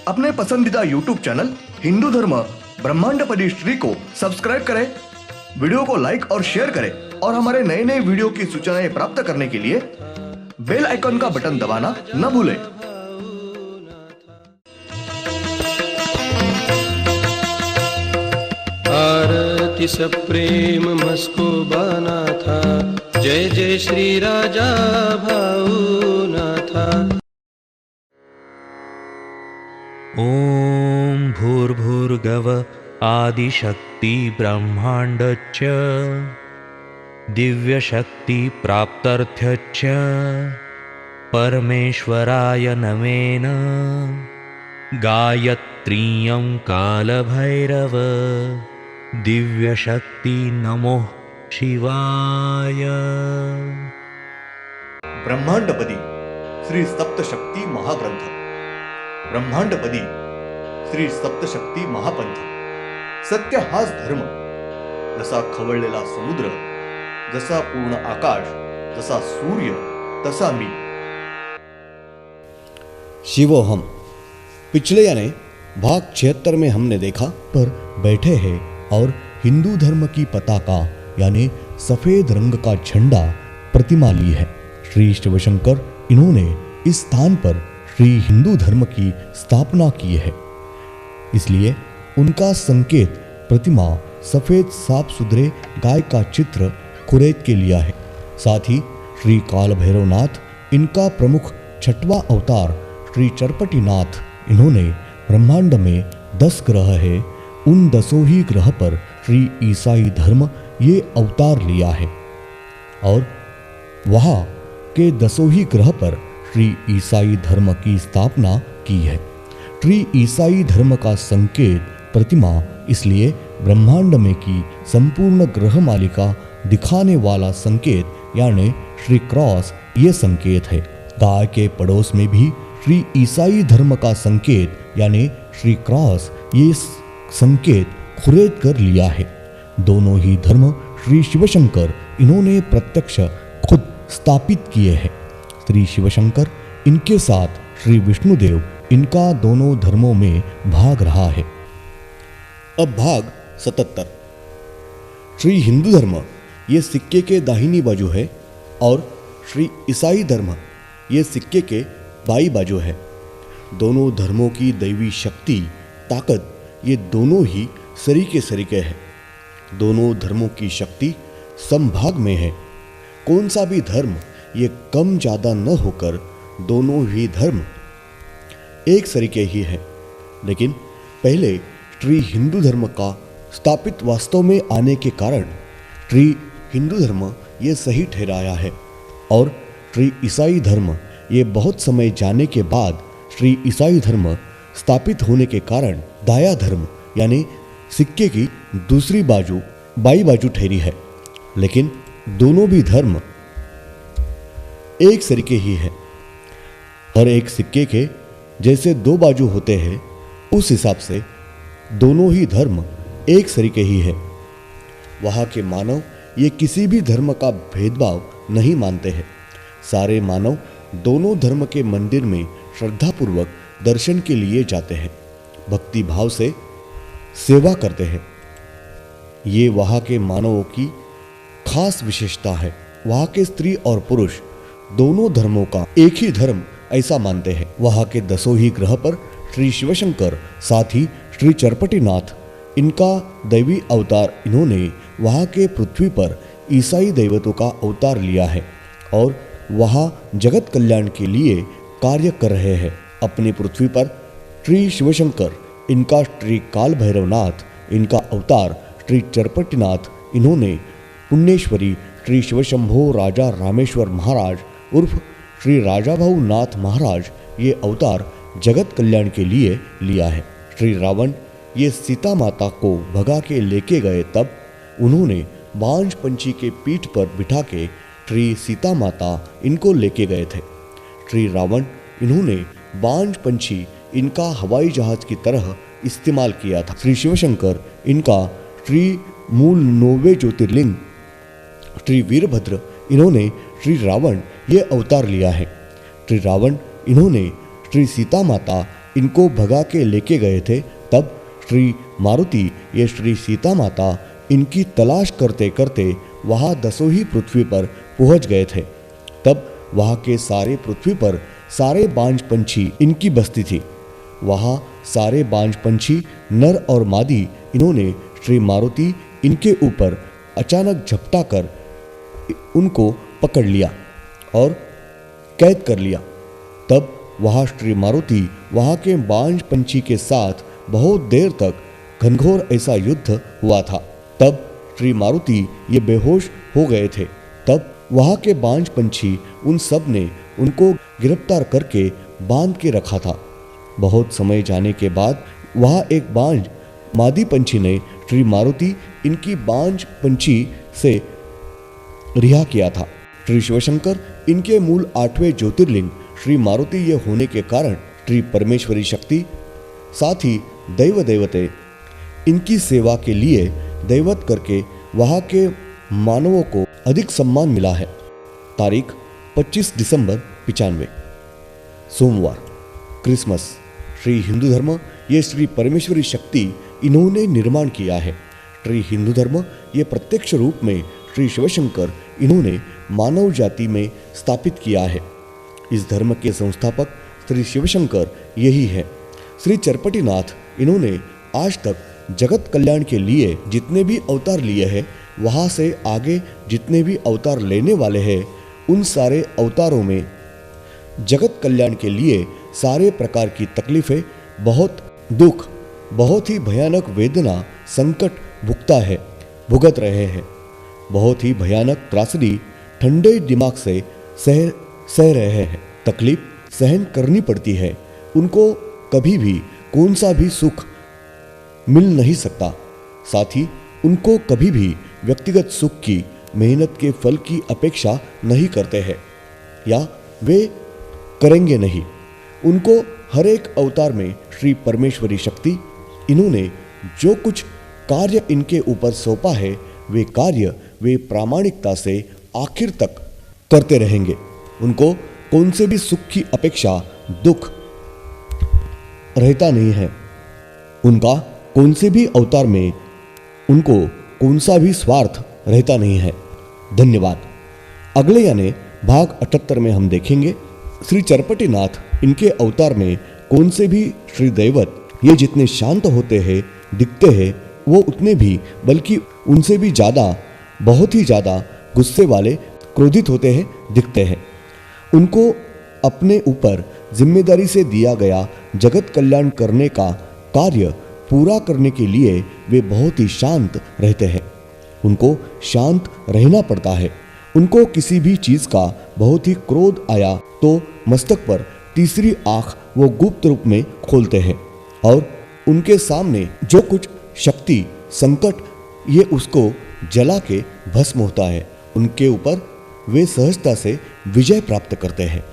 अपने पसंदीदा YouTube channel Hindu धर्म ब्रह्मांडपदी श्री को सब्सक्राइब करें, वीडियो को लाइक और शेयर करें और हमारे नए नए वीडियो की सूचनाएं प्राप्त करने के लिए बेल आइकन का बटन दबाना न भूलें। आरती सप्रेम मस्को बाना था, जय जय श्री राजा भाऊनाथा। ॐ भूर्भुर्गव आदिशक्ति ब्रह्माण्डच्च दिव्यशक्ति प्राप्त्यर्थच्च परमेश्वराय नमेन गायत्रीयं कालभैरव दिव्यशक्ति नमो शिवाय। ब्रह्मांडपदी श्री सप्तशक्ती महाग्रंथ, ब्रह्मांडपदी श्री सप्तशक्ती महापंथ। सत्य हाच धर्म, जसा खवळलेला समुद्र, जसा पूर्ण आकाश, जसा सूर्य, तसा मी। शिवोहम। पिछले यानी भाग 76 में हमने देखा पर बैठे हैं और हिंदू धर्म की पताका यानी सफेद रंग का झंडा प्रतिमा ली है। श्री शिवशंकर इन्होंने इस स्थान पर श्री हिंदू धर्म की स्थापना की है, इसलिए उनका संकेत प्रतिमा सफेद साफ सुथरे गाय का चित्र कुरेद के लिया है। साथ ही श्री काल भैरवनाथ इनका प्रमुख छठवां अवतार श्री चरपटीनाथ इन्होंने ब्रह्मांड में 10 ग्रह है, उन 10 ही ग्रह पर श्री ईसाई धर्म ये अवतार लिया है और वहाँ के 10 ही ग्रह पर श्री ईसाई धर्म की स्थापना की है। श्री ईसाई धर्म का संकेत प्रतिमा इसलिए ब्रह्मांड में की संपूर्ण ग्रह मालिका दिखाने वाला संकेत यानी श्री क्रॉस ये संकेत है। गाय के पड़ोस में भी श्री ईसाई धर्म का संकेत यानी श्री क्रॉस ये संकेत खुरेद कर लिया है। दोनों ही धर्म श्री शिवशंकर इन्होंने प्रत्यक्ष खुद स्थापित किए हैं। श्री शिवशंकर इनके साथ श्री विष्णुदेव इनका दोनों धर्मों में भाग रहा है। अब भाग 77। श्री हिंदू धर्म ये सिक्के के दाहिनी बाजू है और श्री ईसाई धर्म ये सिक्के के बाई बाजू है। दोनों धर्मों की दैवी शक्ति ताकत ये दोनों ही सरीके है। दोनों धर्मों की शक्ति समभाग में है। कौन सा भी धर्म ये कम ज्यादा न होकर दोनों ही धर्म एक सरीके ही है। लेकिन पहले श्री हिंदू धर्म का स्थापित वास्तव में आने के कारण श्री हिंदू धर्म ये सही ठहराया है और श्री ईसाई धर्म ये बहुत समय जाने के बाद श्री ईसाई धर्म स्थापित होने के कारण दाया धर्म यानी सिक्के की दूसरी बाजू बाई बाजू ठहरी है। लेकिन दोनों भी धर्म एक सरीके ही है। हर एक सिक्के के जैसे 2 बाजू होते हैं उस हिसाब से दोनों ही धर्म एक सरीके ही है। वहाँ के मानव ये किसी भी धर्म का भेदभाव नहीं मानते हैं। सारे मानव दोनों धर्म के मंदिर में श्रद्धापूर्वक दर्शन के लिए जाते हैं, भक्ति भाव से सेवा करते हैं। ये वहाँ के मानवों की खास विशेषता है। वहाँ के स्त्री और पुरुष दोनों धर्मों का एक ही धर्म ऐसा मानते हैं। वहाँ के 10 ही ग्रह पर श्री शिवशंकर साथ ही श्री चरपटीनाथ इनका दैवी अवतार इन्होंने वहाँ के पृथ्वी पर ईसाई दैवतों का अवतार लिया है और वहाँ जगत कल्याण के लिए कार्य कर रहे हैं। अपनी पृथ्वी पर श्री शिवशंकर इनका श्री काल भैरवनाथ इनका अवतार श्री चरपटीनाथ इन्होंने पुण्येश्वरी श्री शिवशंभो राजा रामेश्वर महाराज उर्फ श्री राजाभाऊ नाथ महाराज ये अवतार जगत कल्याण के लिए लिया है। श्री रावण ये सीता माता को भगा के लेके गए, तब उन्होंने बांझ पंछी के पीठ पर बिठा के श्री सीता माता इनको लेके गए थे। श्री रावण इन्होंने बांझ पंछी इनका हवाई जहाज की तरह इस्तेमाल किया था। श्री शिवशंकर इनका श्री मूल 9वें ज्योतिर्लिंग श्री वीरभद्र इन्होंने श्री रावण ये अवतार लिया है। श्री रावण इन्होंने श्री सीता माता इनको भगा के लेके गए थे, तब श्री मारुति ये श्री सीता माता इनकी तलाश करते करते वहाँ दसों ही पृथ्वी पर पहुँच गए थे। तब वहाँ के सारे पृथ्वी पर सारे बांझ पंछी इनकी बस्ती थी। वहाँ सारे बांझ पंछी नर और मादी इन्होंने श्री मारुति इनके ऊपर अचानक झपटा कर उनको पकड़ लिया और कैद कर लिया। तब वहाँ श्री मारुति वहाँ के बांझ पंछी के साथ बहुत देर तक घनघोर ऐसा युद्ध हुआ था। तब श्री मारुति ये बेहोश हो गए थे। तब वहाँ के बांझ पंछी उन सब ने उनको गिरफ्तार करके बांध के रखा था। बहुत समय जाने के बाद वहाँ एक बांझ मादी पंछी ने श्री मारुति इनकी बांझ पंछी से रिहा किया था। श्री शिवशंकर इनके मूल 8वें ज्योतिर्लिंग श्री मारुति ये होने के कारण श्री परमेश्वरी शक्ति साथ ही दैव देवते इनकी सेवा के लिए दैवत करके वहाँ के मानवों को अधिक सम्मान मिला है। तारीख 25 दिसंबर 95 सोमवार, क्रिसमस। श्री हिंदू धर्म ये श्री परमेश्वरी शक्ति इन्होंने निर्माण किया है। श्री हिंदू धर्म ये प्रत्यक्ष रूप में श्री शिवशंकर इन्होंने मानव जाति में स्थापित किया है। इस धर्म के संस्थापक श्री शिवशंकर यही है। श्री चरपटीनाथ इन्होंने आज तक जगत कल्याण के लिए जितने भी अवतार लिए हैं, वहाँ से आगे जितने भी अवतार लेने वाले हैं, उन सारे अवतारों में जगत कल्याण के लिए सारे प्रकार की तकलीफें, बहुत दुख, बहुत ही भयानक वेदना, संकट भुगत रहे हैं। बहुत ही भयानक त्रासदी ठंडे दिमाग से सह रहे हैं। तकलीफ सहन करनी पड़ती है। उनको कभी भी कौन सा भी सुख मिल नहीं सकता। साथ ही उनको कभी भी व्यक्तिगत सुख की, मेहनत के फल की अपेक्षा नहीं करते हैं या वे करेंगे नहीं। उनको हर एक अवतार में श्री परमेश्वरी शक्ति इन्होंने जो कुछ कार्य इनके ऊपर सौंपा है, वे कार्य वे प्रामाणिकता से आखिर तक करते रहेंगे। उनको कौन से भी सुख की अपेक्षा, दुख रहता नहीं है। उनका कौन से भी अवतार में उनको कौन सा भी स्वार्थ रहता नहीं है। धन्यवाद। अगले यानी भाग 78 में हम देखेंगे श्री चरपटीनाथ इनके अवतार में कौन से भी श्री दैवत ये जितने शांत होते हैं, दिखते हैं, वो उतने भी, बल्कि उनसे भी ज़्यादा, बहुत ही ज़्यादा गुस्से वाले, क्रोधित होते हैं, दिखते हैं। उनको अपने ऊपर जिम्मेदारी से दिया गया जगत कल्याण करने का कार्य पूरा करने के लिए वे बहुत ही शांत रहते हैं। उनको शांत रहना पड़ता है। उनको किसी भी चीज़ का बहुत ही क्रोध आया तो मस्तक पर तीसरी आंख वो गुप्त रूप में खोलते हैं और उनके सामने जो कुछ शक्ति, संकट ये उसको जला के भस्म होता है, उनके ऊपर वे सहजता से विजय प्राप्त करते हैं।